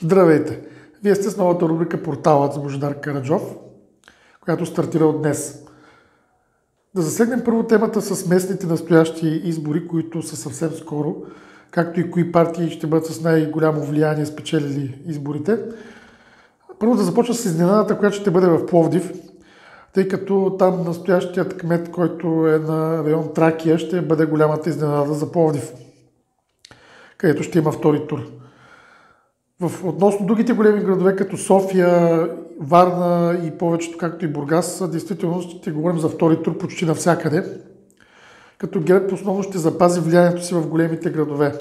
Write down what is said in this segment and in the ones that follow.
Здравейте! Вие сте с новата рубрика Порталът с Божидар Караджов, която стартира от днес. Да засегнем първо темата с местните настоящи избори, които са съвсем скоро, както и кои партии ще бъдат с най-голямо влияние спечелили изборите. Първо да започна с изненадата, която ще бъде в Пловдив, тъй като там настоящият кмет, който е на район Тракия, ще бъде голямата изненада за Пловдив, където ще има втори тур. Относно другите големи градове, като София, Варна и повечето, както и Бургас, действително ще говорим за втори тур почти навсякъде, като ГЕРБ основно ще запази влиянието си в големите градове.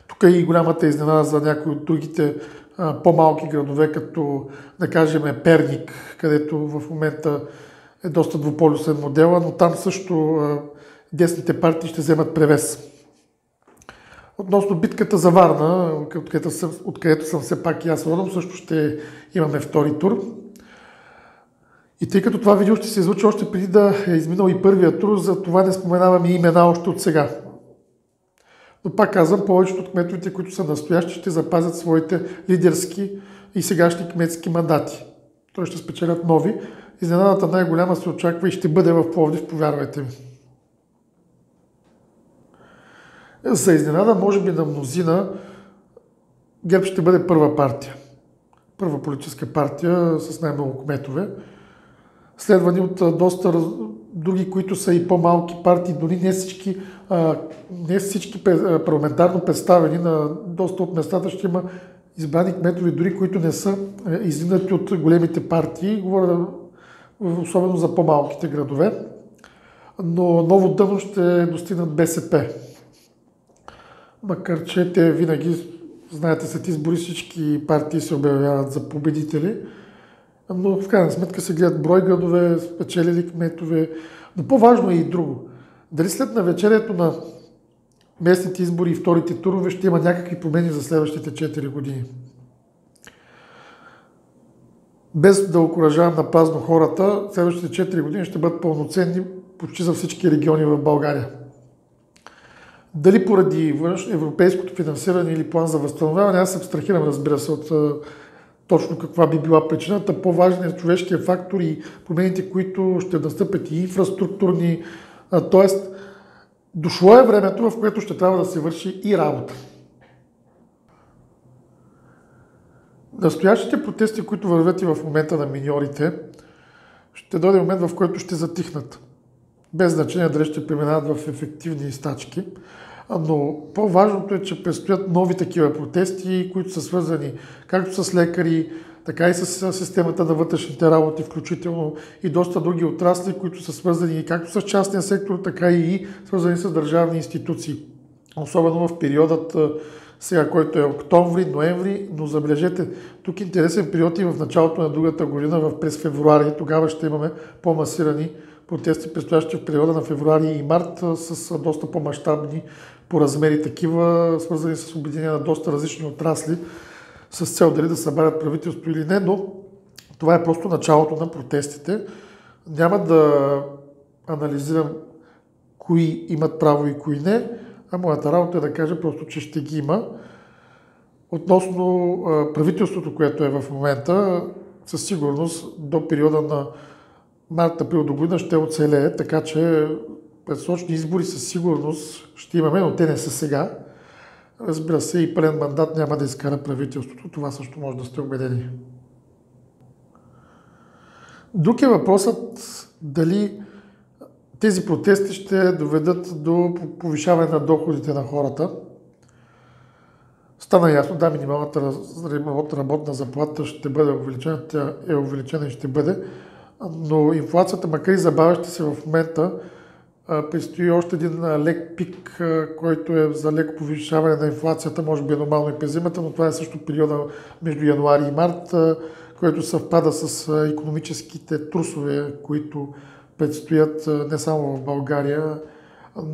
Тук е и голямата изненада за някои от другите по-малки градове, като да кажем Перник, където в момента е доста двуполюсен модела, но там също десните партии ще вземат превес. Относно битката за Варна, откъдето съм все пак и аз родом, също ще имаме втори тур. И тъй като това видео ще се излучи още преди да е изминал и първия тур, за това не споменавам и имена още от сега. Но пак казвам, повечето от кметовете, които са настоящи, ще запазят своите лидерски и сегашни кметски мандати. Той ще спечелят нови. Изненадата най-голяма се очаква и ще бъде в Пловдив, повярвайте ми. За изненада, може би на мнозина, ГЕРБ ще бъде първа партия. Първа политическа партия с най-много кметове. Следвани от доста други, които са и по-малки партии, дори не всички парламентарно представени. На доста от местата ще има избрани кметове, дори които не са издигнати от големите партии. Говоря особено за по-малките градове. Но ново дъно ще достигнат БСП. Макар че те винаги, знаете, след избори всички партии се обявяват за победители, но в крайна сметка се гледат брой градове, спечелили кметове, но по-важно е и друго. Дали след навечерието на местните избори и вторите турове ще има някакви промени за следващите 4 години. Без да окуражавам на празно хората, следващите 4 години ще бъдат пълноценни почти за всички региони в България. Дали поради европейското финансиране или план за възстановяване, аз се абстрахирам, разбира се, от точно каква би била причината. По-важен е човешкия фактор и промените, които ще настъпят и инфраструктурни. Т.е. дошло е времето, в което ще трябва да се върши и работа. Настоящите протести, които вървят и в момента на миньорите, ще дойде момент, в който ще затихнат. Без значение дали ще преминават в ефективни стачки. Но по-важното е, че предстоят нови такива протести, които са свързани както с лекари, така и с системата на вътрешните работи, включително и доста други отрасли, които са свързани както с частния сектор, така и свързани с държавни институции. Особено в периодът сега, който е октомври, ноември, но забележете, тук интересен период и в началото на другата година, през февруари, тогава ще имаме по-масирани протести, предстоящи в периода на февруари и март, с доста по-мащабни по размери такива, свързани с обединение на доста различни отрасли, с цел дали да събарят правителство или не, но това е просто началото на протестите. Няма да анализирам кои имат право и кои не, а моята работа е да кажа просто, че ще ги има. Относно правителството, което е в момента, със сигурност до периода на март-април до година ще оцелее, така че предсрочни избори със сигурност ще имаме, но те не са сега. Разбира се, и пълен мандат няма да изкара правителството. Това също може да сте убедени. Друг е въпросът дали тези протести ще доведат до повишаване на доходите на хората. Стана ясно, да, минималната работна заплата ще бъде увеличена, тя е увеличена и ще бъде, но инфлацията, макар и забавяща се в момента, предстои още един лек пик, който е за леко повишаване на инфлацията, може би е нормално и през зимата, но това е също периода между януари и март, който съвпада с икономическите трусове, които предстоят не само в България,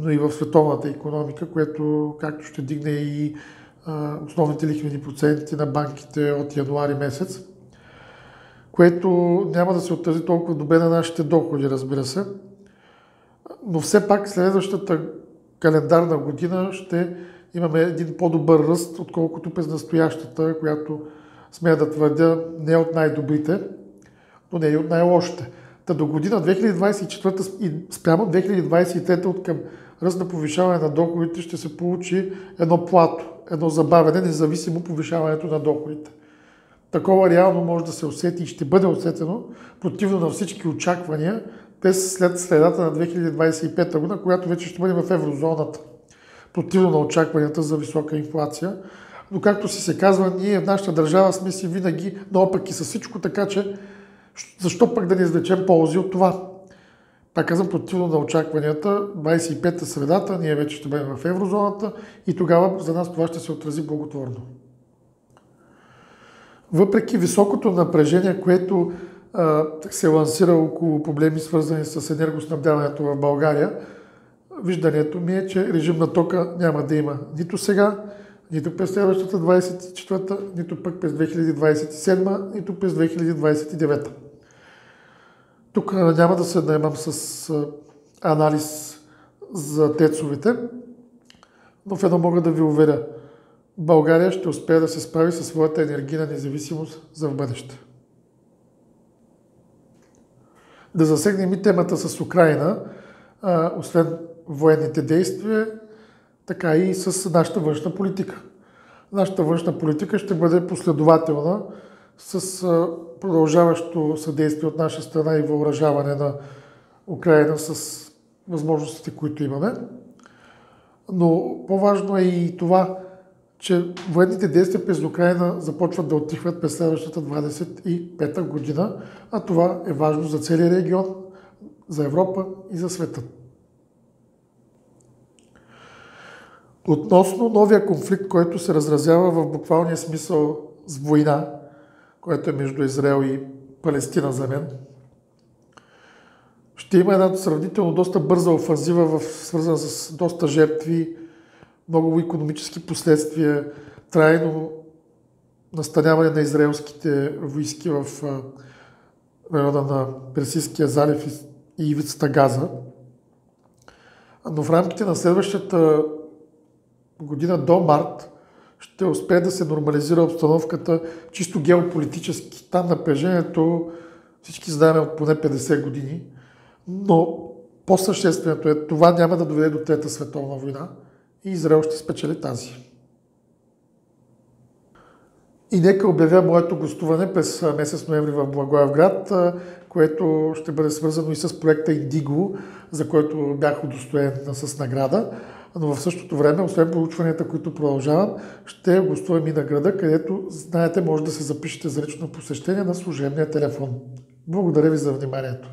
но и в световната икономика, което както ще дигне и основните лихвени проценти на банките от януари месец, което няма да се отрази толкова добре на нашите доходи, разбира се. Но все пак следващата календарна година ще имаме един по-добър ръст, отколкото през настоящата, която смея да твърдя не е от най-добрите, но не е и от най-лошите. Та до година 2024 и спрямо 2023 от към ръст на повишаване на доходите ще се получи едно плато, едно забавяне, независимо повишаването на доходите. Такова реално може да се усети и ще бъде усетено, противно на всички очаквания, след средата на 2025 година, когато вече ще бъдем в еврозоната. Противно на очакванията за висока инфлация. Но както си се казва, ние в нашата държава сме си винаги наопаки с всичко, така че защо пък да не извлечем ползи от това? Пак казвам, противно на очакванията, 25-та средата, ние вече ще бъдем в еврозоната и тогава за нас това ще се отрази благотворно. Въпреки високото напрежение, което се лансира около проблеми, свързани с енергоснабдяването в България, виждането ми е, че режим на тока няма да има нито сега, нито през следващата 24-та, нито пък през 2027, нито през 2029. Тук няма да се наемам с анализ за тецовете, но в едно мога да ви уверя. България ще успее да се справи със своята енергийна независимост за в бъдеще. Да засегнем и темата с Украйна, освен военните действия, така и с нашата външна политика. Нашата външна политика ще бъде последователна с продължаващо съдействие от наша страна и въоръжаване на Украйна с възможностите, които имаме. Но по-важно е и това, че военните действия през Украйна започват да отихват през следващата 25-та година, а това е важно за целия регион, за Европа и за света. Относно новия конфликт, който се разразява в буквалния смисъл с война, което е между Израел и Палестина за мен, ще има една сравнително доста бърза офанзива, свързана с доста жертви, много икономически последствия, трайно настаняване на израелските войски в района на Персийския залив и ивицата Газа. Но в рамките на следващата година до март ще успее да се нормализира обстановката чисто геополитически. Там напрежението всички знаем от поне 50 години, но по-същественото е, това няма да доведе до Трета световна война и Израел ще спечели тази. И нека обявя моето гостуване през месец ноември в Благоевград, което ще бъде свързано и с проекта Индиго, за който бях удостоен с награда. Но в същото време, освен проучванията, които продължавам, ще гостувам и на града, където, знаете, може да се запишете за лично посещение на служебния телефон. Благодаря ви за вниманието.